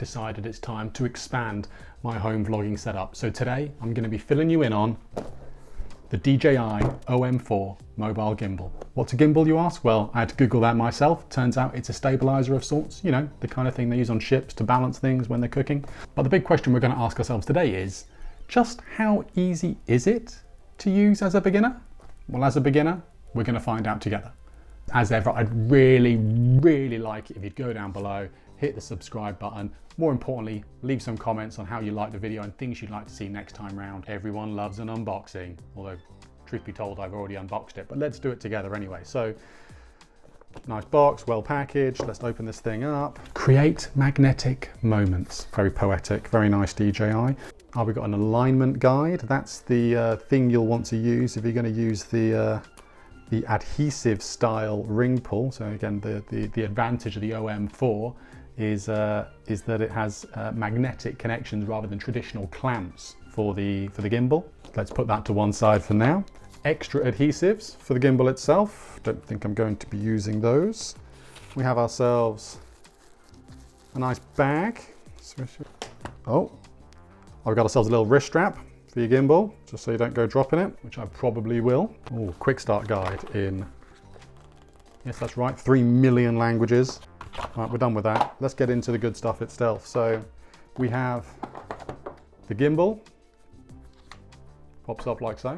decided it's time to expand my home vlogging setup. So today I'm going to be filling you in on the DJI OM4 mobile gimbal. What's a gimbal, you ask? Well, I had to Google that myself. Turns out it's a stabilizer of sorts, you know, the kind of thing they use on ships to balance things when they're cooking. But the big question we're going to ask ourselves today is, just how easy is it to use as a beginner? Well, as a beginner, we're going to find out together. As ever, I'd really like it if you'd go down below, hit the subscribe button. More importantly, leave some comments on how you like the video and things you'd like to see next time round. Everyone loves an unboxing, although truth be told, I've already unboxed it, but let's do it together anyway. So, nice box, well packaged. Let's open this thing up. Create magnetic moments. Very poetic, very nice DJI. We've got an alignment guide. That's the thing you'll want to use if you're going to use the adhesive style ring pull. So again, the advantage of the OM4 is that it has magnetic connections rather than traditional clamps for the gimbal. Let's put that to one side for now. Extra adhesives for the gimbal itself. Don't think I'm going to be using those. We have ourselves a nice bag. Oh, I've got ourselves a little wrist strap for your gimbal, just so you don't go dropping it, which I probably will. Oh, quick start guide in, yes, that's right, 3 million languages. All right, we're done with that. Let's get into the good stuff itself. So we have the gimbal, pops up like so.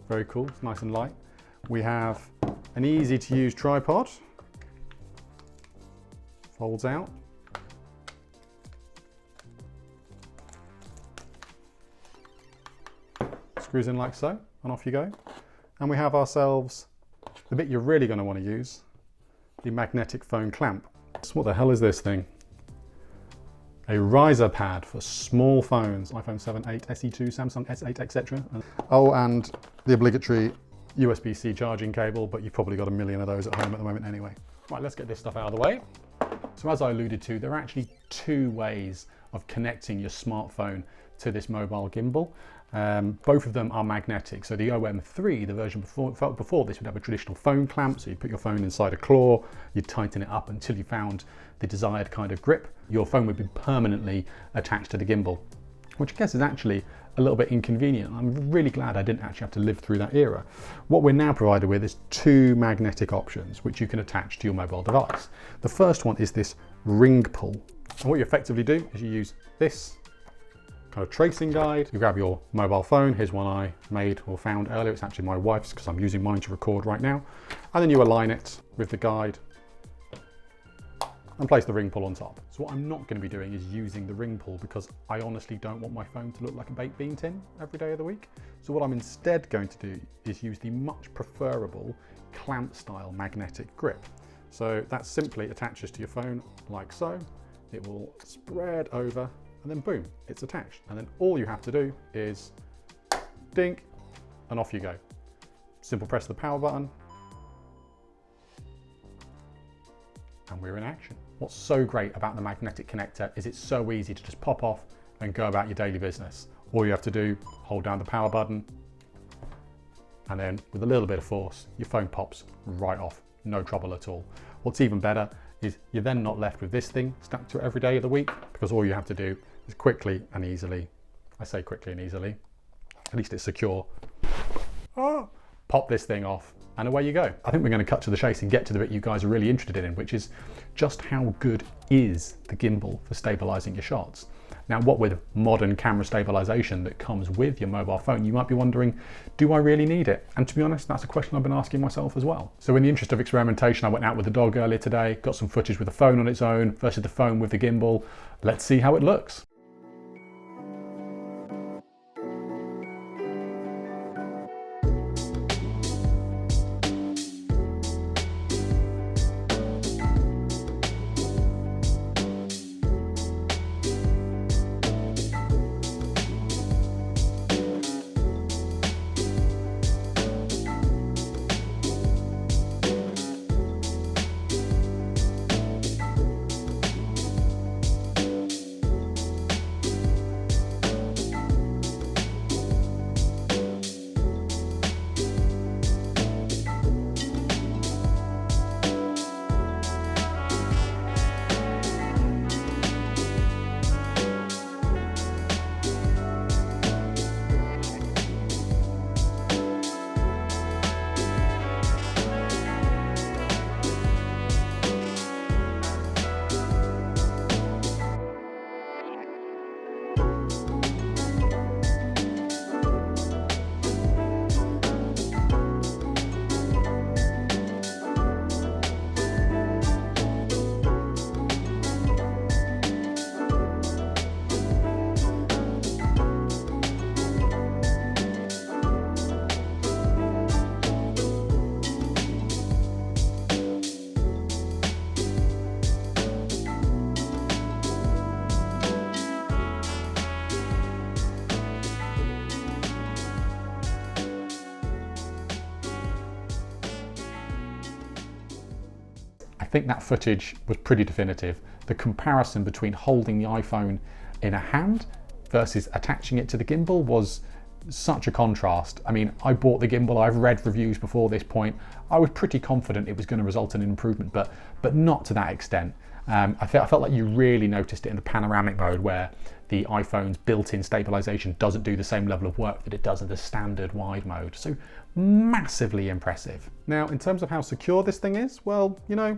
Very cool, it's nice and light. We have an easy to use tripod, folds out. Screws in like so, and off you go. And we have ourselves the bit you're really going to want to use, the magnetic phone clamp. So what the hell is this thing? A riser pad for small phones, iPhone 7, 8, SE2, Samsung S8, etc. Oh, and the obligatory USB-C charging cable, but you've probably got a million of those at home at the moment anyway. Right, let's get this stuff out of the way. So as I alluded to, there are actually two ways of connecting your smartphone to this mobile gimbal. Both of them are magnetic. So the OM3, the version before this, would have a traditional phone clamp. So you put your phone inside a claw, you'd tighten it up until you found the desired kind of grip. Your phone would be permanently attached to the gimbal, which I guess is actually a little bit inconvenient. I'm really glad I didn't actually have to live through that era. What we're now provided with is two magnetic options, which you can attach to your mobile device. The first one is this ring pull. And what you effectively do is you use this kind of tracing guide. You grab your mobile phone. Here's one I made or found earlier. It's actually my wife's because I'm using mine to record right now. And then you align it with the guide and place the ring pull on top. So what I'm not going to be doing is using the ring pull because I honestly don't want my phone to look like a baked bean tin every day of the week. So what I'm instead going to do is use the much preferable clamp style magnetic grip. So that simply attaches to your phone like so. It will spread over and then boom, it's attached. And then all you have to do is dink and off you go. Simple press of the power button and we're in action. What's so great about the magnetic connector is it's so easy to just pop off and go about your daily business. All you have to do, hold down the power button, and then with a little bit of force, your phone pops right off, no trouble at all. What's even better is you're then not left with this thing stuck to it every day of the week, because all you have to do is quickly and easily, I say quickly and easily, at least it's secure, pop this thing off, and away you go. I think we're going to cut to the chase and get to the bit you guys are really interested in, which is just how good is the gimbal for stabilizing your shots. Now, what with modern camera stabilization that comes with your mobile phone, you might be wondering, do I really need it? And to be honest, that's a question I've been asking myself as well. So in the interest of experimentation, I went out with the dog earlier today, got some footage with the phone on its own versus the phone with the gimbal. Let's see how it looks. I think that footage was pretty definitive. The comparison between holding the iPhone in a hand versus attaching it to the gimbal was such a contrast. I mean, I bought the gimbal, I've read reviews before this point. I was pretty confident it was going to result in an improvement, but not to that extent. I felt like you really noticed it in the panoramic mode, where the iPhone's built-in stabilization doesn't do the same level of work that it does in the standard wide mode. So massively impressive. Now, in terms of how secure this thing is, well, you know,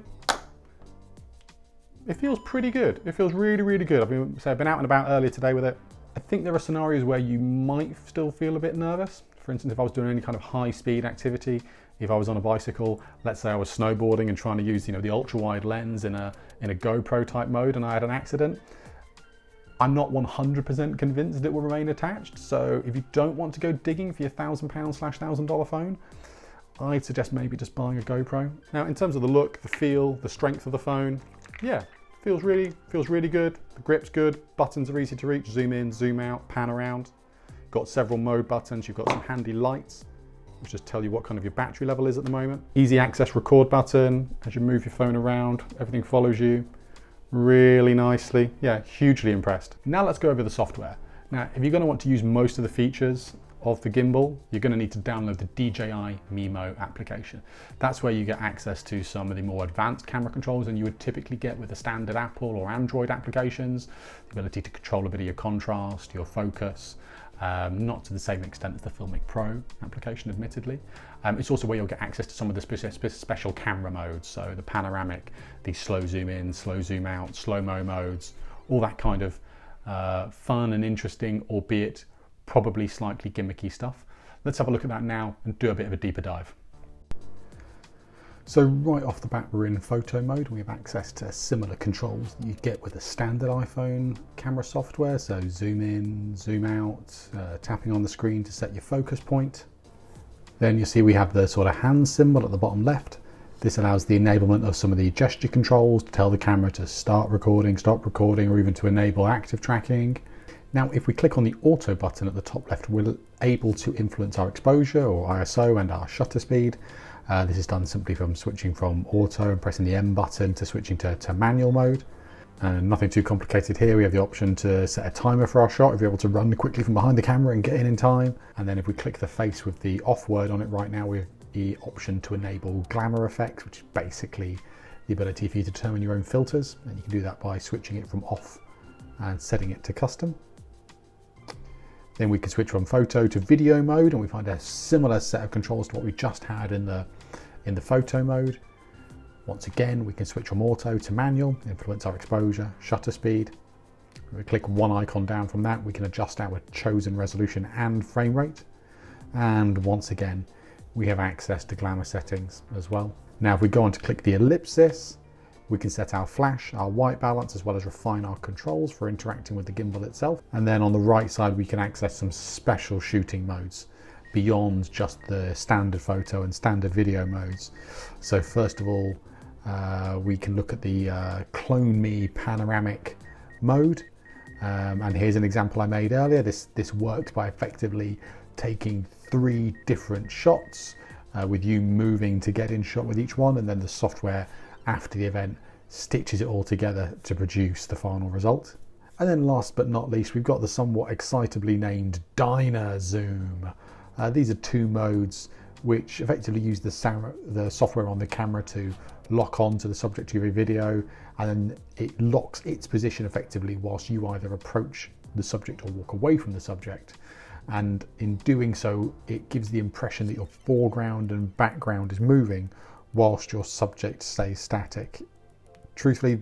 it feels pretty good. It feels really, really good. I've been out and about earlier today with it. I think there are scenarios where you might still feel a bit nervous. For instance, if I was doing any kind of high-speed activity, if I was on a bicycle, let's say I was snowboarding and trying to use, you know, the ultra-wide lens in a GoPro type mode, and I had an accident, I'm not 100% convinced it will remain attached. So if you don't want to go digging for your £1,000/$1,000 phone, I'd suggest maybe just buying a GoPro. Now, in terms of the look, the feel, the strength of the phone, yeah, feels really good. The grip's good. Buttons are easy to reach. Zoom in, zoom out, pan around. Got several mode buttons. You've got some handy lights, which just tell you what kind of your battery level is at the moment. Easy access record button. As you move your phone around, everything follows you really nicely. Yeah, hugely impressed. Now let's go over the software. Now, if you're going to want to use most of the features of the gimbal, you're going to need to download the DJI Mimo application. That's where you get access to some of the more advanced camera controls than you would typically get with the standard Apple or Android applications. The ability to control a bit of your contrast, your focus, not to the same extent as the Filmic Pro application, admittedly. It's also where you'll get access to some of the special camera modes, so the panoramic, the slow zoom in, slow zoom out, slow-mo modes, all that kind of fun and interesting, albeit probably slightly gimmicky stuff. Let's have a look at that now and do a bit of a deeper dive. So right off the bat, we're in photo mode. We have access to similar controls that you get with a standard iPhone camera software. So zoom in, zoom out, tapping on the screen to set your focus point. Then you see we have the sort of hand symbol at the bottom left. This allows the enablement of some of the gesture controls to tell the camera to start recording, stop recording, or even to enable active tracking. Now, if we click on the auto button at the top left, we're able to influence our exposure or ISO and our shutter speed. This is done simply from switching from auto and pressing the M button to switching to manual mode. Nothing too complicated here. We have the option to set a timer for our shot if you're able to run quickly from behind the camera and get in time. And then if we click the face with the off word on it right now, we have the option to enable glamour effects, which is basically the ability for you to determine your own filters. And you can do that by switching it from off and setting it to custom. Then we can switch from photo to video mode, and we find a similar set of controls to what we just had in the photo mode. Once again, we can switch from auto to manual, influence our exposure, shutter speed. If we click one icon down from that, we can adjust our chosen resolution and frame rate. And once again, we have access to glamour settings as well. Now, if we go on to click the ellipsis, we can set our flash, our white balance, as well as refine our controls for interacting with the gimbal itself. And then on the right side, we can access some special shooting modes beyond just the standard photo and standard video modes. So first of all, we can look at the Clone Me panoramic mode. And here's an example I made earlier. This works by effectively taking 3 different shots with you moving to get in shot with each one, and then the software after the event stitches it all together to produce the final result. And then last but not least, we've got the somewhat excitably named Dyna Zoom. These are 2 modes which effectively use the software on the camera to lock on to the subject of your video, and then it locks its position effectively whilst you either approach the subject or walk away from the subject. And in doing so, it gives the impression that your foreground and background is moving whilst your subject stays static. Truthfully,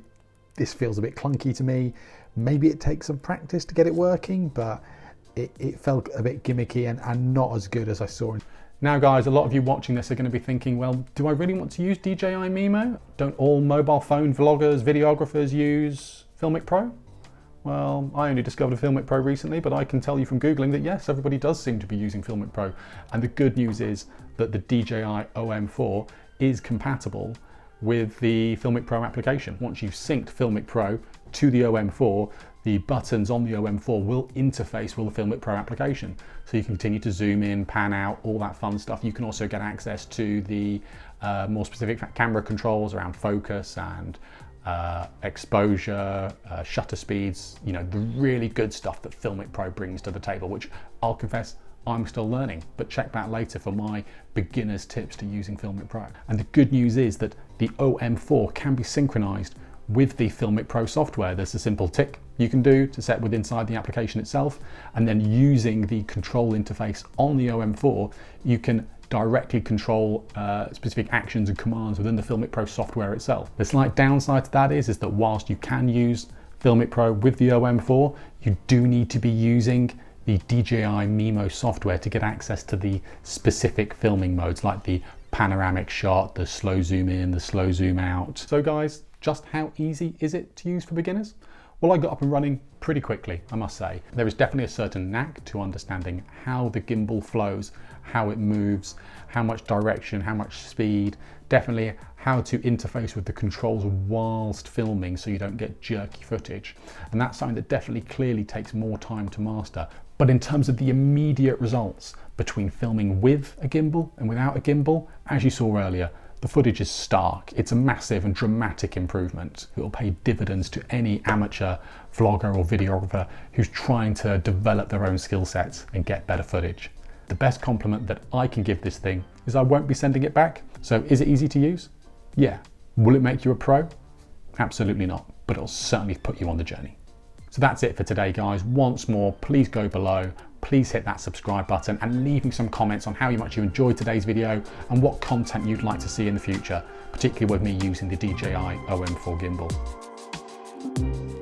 this feels a bit clunky to me. Maybe it takes some practice to get it working, but it felt a bit gimmicky and not as good as I saw. Now guys, a lot of you watching this are going to be thinking, well, do I really want to use DJI Mimo? Don't all mobile phone vloggers, videographers use Filmic Pro? Well, I only discovered Filmic Pro recently, but I can tell you from Googling that yes, everybody does seem to be using Filmic Pro. And the good news is that the DJI OM4 is compatible with the Filmic Pro application. Once you've synced Filmic Pro to the OM4, the buttons on the OM4 will interface with the Filmic Pro application. So you can continue to zoom in, pan out, all that fun stuff. You can also get access to the more specific camera controls around focus and exposure, shutter speeds, you know, the really good stuff that Filmic Pro brings to the table, which I'll confess I'm still learning, but check back later for my beginner's tips to using Filmic Pro. And the good news is that the OM4 can be synchronized with the Filmic Pro software. There's a simple tick you can do to set with inside the application itself, and then using the control interface on the OM4, you can directly control specific actions and commands within the Filmic Pro software itself. The slight downside to that is that whilst you can use Filmic Pro with the OM4, you do need to be using the DJI Mimo software to get access to the specific filming modes, like the panoramic shot, the slow zoom in, the slow zoom out. So guys, just how easy is it to use for beginners? Well, I got up and running pretty quickly, I must say. There is definitely a certain knack to understanding how the gimbal flows, how it moves, how much direction, how much speed, definitely how to interface with the controls whilst filming so you don't get jerky footage. And that's something that definitely clearly takes more time to master. But in terms of the immediate results between filming with a gimbal and without a gimbal, as you saw earlier, the footage is stark. It's a massive and dramatic improvement. It will pay dividends to any amateur vlogger or videographer who's trying to develop their own skill sets and get better footage. The best compliment that I can give this thing is I won't be sending it back. So is it easy to use? Yeah. Will it make you a pro? Absolutely not, but it'll certainly put you on the journey. So that's it for today, guys. Once more, please go below, please hit that subscribe button and leave me some comments on how much you enjoyed today's video and what content you'd like to see in the future, particularly with me using the DJI OM4 Gimbal.